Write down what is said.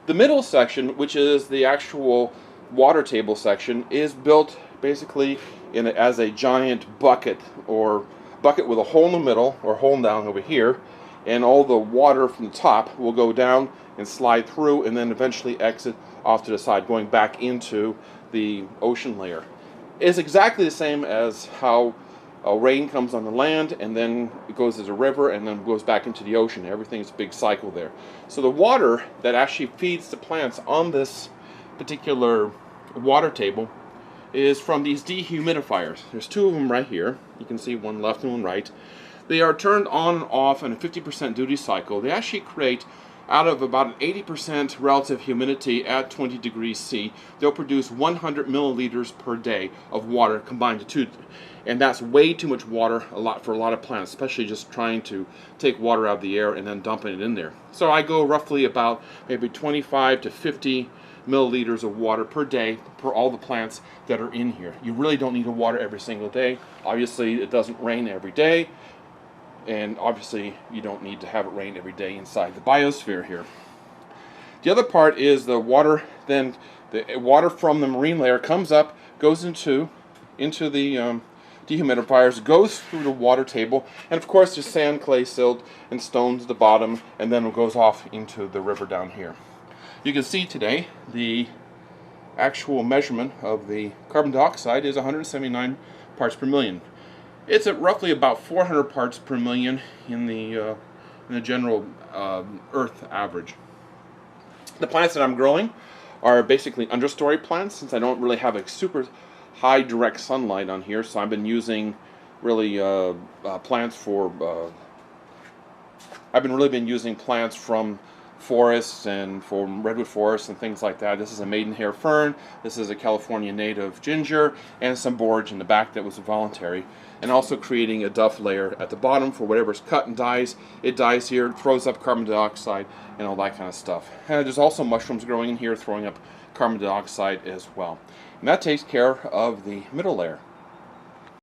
The middle section, which is the actual water table section, is built basically as a giant bucket, or bucket with a hole in the middle, or hole down over here, and all the water from the top will go down and slide through and then eventually exit off to the side, going back into the ocean layer. It's exactly the same as how rain comes on the land and then it goes as a river and then goes back into the ocean. Everything's a big cycle there. So the water that actually feeds the plants on this particular water table is from these dehumidifiers. There's two of them right here. You can see one left and one right. They are turned on and off in a 50% duty cycle. They actually create, out of about an 80% relative humidity at 20 degrees C, they'll produce 100 milliliters per day of water combined to two. And that's way too much water for a lot of plants, especially just trying to take water out of the air and then dumping it in there. So I go roughly about maybe 25 to 50 milliliters of water per day for all the plants that are in here. You really don't need to water every single day. Obviously, it doesn't rain every day. And obviously, you don't need to have it rain every day inside the biosphere here. The other part is the water. Then the water from the marine layer comes up, goes into the dehumidifiers, goes through the water table, and of course there's sand, clay, silt, and stones at the bottom, and then it goes off into the river down here. You can see today the actual measurement of the carbon dioxide is 179 parts per million. It's at roughly about 400 parts per million in the general Earth average. The plants that I'm growing are basically understory plants, since I don't really have a super high direct sunlight on here, so I've been using really plants for. I've been really using plants from forests and from redwood forests and things like that. This is a maidenhair fern, this is a California native ginger, and some borage in the back that was voluntary. And also creating a duff layer at the bottom for whatever's cut and dies. It dies here, throws up carbon dioxide and all that kind of stuff. And there's also mushrooms growing in here throwing up carbon dioxide as well. And that takes care of the middle layer.